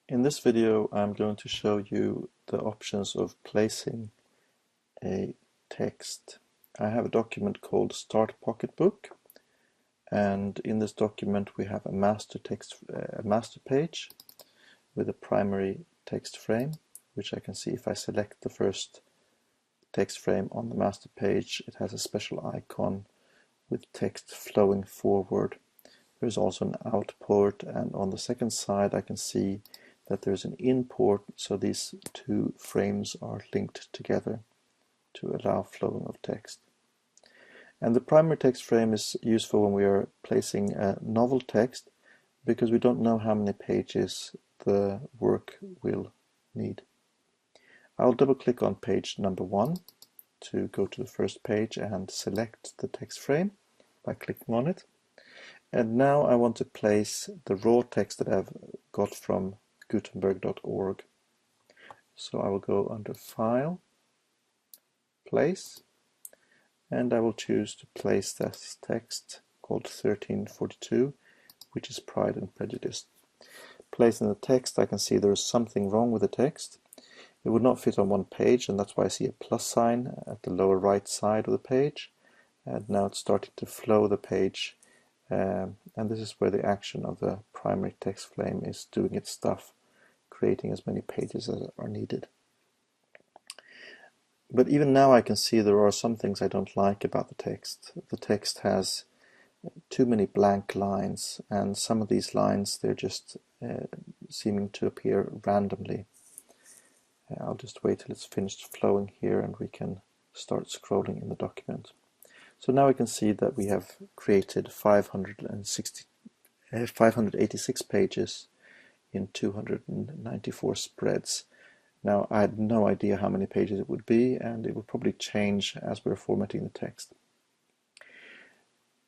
In this video, I'm going to show you the options of placing a text. I have a document called Start Pocketbook, and in this document we have a master page with a primary text frame, which I can see if I select the first text frame on the master page. It has a special icon with text flowing forward. There is also an output, and on the second side I can see that there's an import, so these two frames are linked together to allow flowing of text. And the primary text frame is useful when we are placing a novel text because we don't know how many pages the work will need. I'll double click on page number 1 to go to the first page and select the text frame by clicking on it. And now I want to place the raw text that I've got from Gutenberg.org. So I will go under File, Place, and I will choose to place this text called 1342, which is Pride and Prejudice. Placing the text, I can see there is something wrong with the text. It would not fit on one page, and that's why I see a plus sign at the lower right side of the page. And now it's starting to flow the page, and this is where the action of the primary text frame is doing its stuff, creating as many pages as are needed. But even now I can see there are some things I don't like about the text. The text has too many blank lines, and some of these lines, they're just seeming to appear randomly. I'll just wait till it's finished flowing here and we can start scrolling in the document. So now we can see that we have created 586 pages in 294 spreads. Now I had no idea how many pages it would be, and it will probably change as we're formatting the text.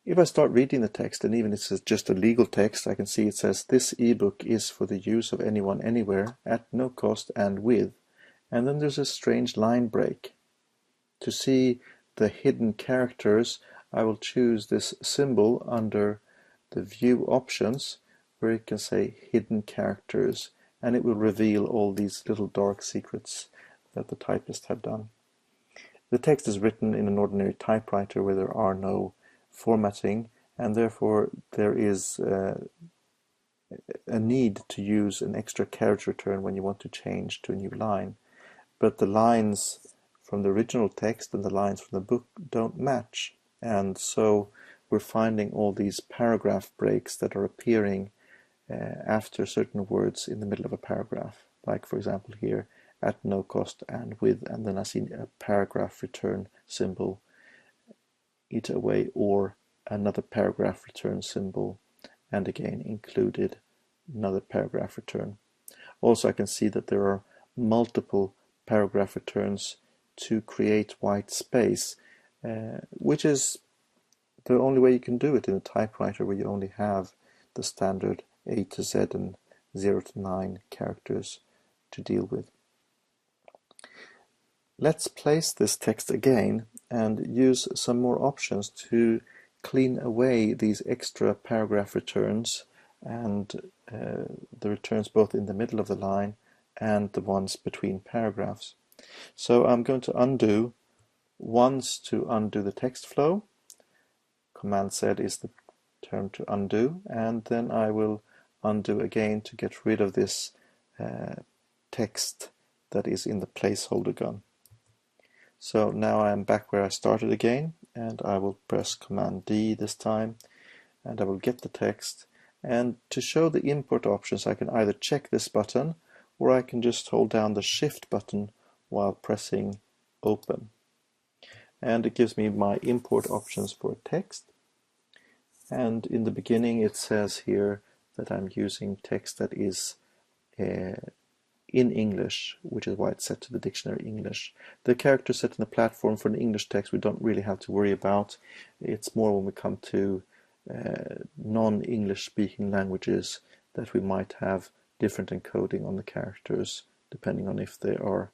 If I start reading the text, and even if it's just a legal text, I can see it says this ebook is for the use of anyone anywhere at no cost and with, and then there's a strange line break. To see the hidden characters, I will choose this symbol under the view options where you can say hidden characters, and it will reveal all these little dark secrets that the typist have done. The text is written in an ordinary typewriter where there are no formatting, and therefore there is a need to use an extra carriage return when you want to change to a new line. But the lines from the original text and the lines from the book don't match, and so we're finding all these paragraph breaks that are appearing after certain words in the middle of a paragraph, like for example here, at no cost and with, and then I see a paragraph return symbol, either away, or another paragraph return symbol, and again included another paragraph return. Also I can see that there are multiple paragraph returns to create white space, which is the only way you can do it in a typewriter where you only have the standard A to Z and 0 to 9 characters to deal with. Let's place this text again and use some more options to clean away these extra paragraph returns and the returns both in the middle of the line and the ones between paragraphs. So I'm going to undo once to undo the text flow. Command Z is the term to undo, and then I will undo again to get rid of this text that is in the placeholder gun. So now I am back where I started again, and I will press Command D this time, and I will get the text. And to show the import options, I can either check this button, or I can just hold down the Shift button while pressing Open. And it gives me my import options for text. And in the beginning it says here that I'm using text that is in English, which is why it's set to the dictionary English. The characters set in the platform for an English text we don't really have to worry about. It's more when we come to non-English speaking languages that we might have different encoding on the characters depending on if they are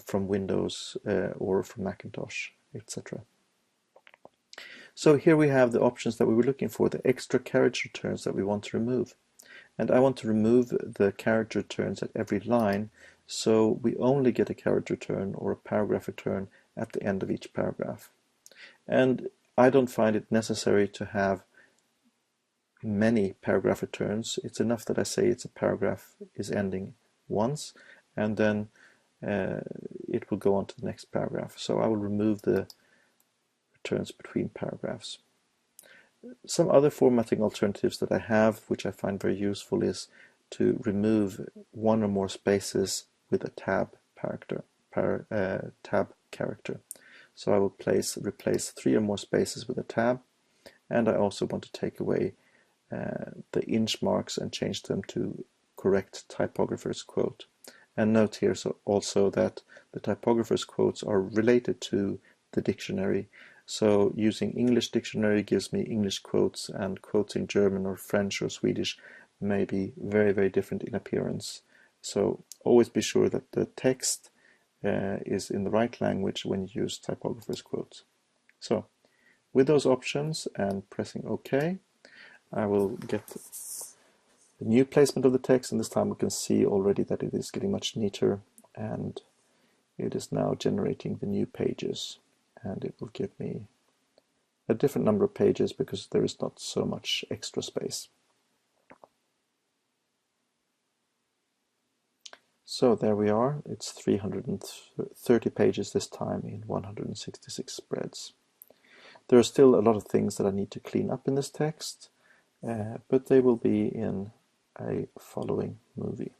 from Windows or from Macintosh, etc. So here we have the options that we were looking for, the extra carriage returns that we want to remove. And I want to remove the character returns at every line, so we only get a character return or a paragraph return at the end of each paragraph. And I don't find it necessary to have many paragraph returns. It's enough that I say it's a paragraph is ending once, and then it will go on to the next paragraph. So I will remove the returns between paragraphs. Some other formatting alternatives that I have, which I find very useful, is to remove one or more spaces with a tab character. So I will replace 3 or more spaces with a tab, and I also want to take away the inch marks and change them to correct typographer's quote. And note here also that the typographer's quotes are related to the dictionary. So using English dictionary gives me English quotes, and quotes in German or French or Swedish may be very, very different in appearance. So always be sure that the text is in the right language when you use typographer's quotes. So with those options and pressing OK, I will get the new placement of the text, and this time we can see already that it is getting much neater, and it is now generating the new pages, and it will give me a different number of pages because there is not so much extra space. So there we are. It's 330 pages this time in 166 spreads. There are still a lot of things that I need to clean up in this text, but they will be in a following movie.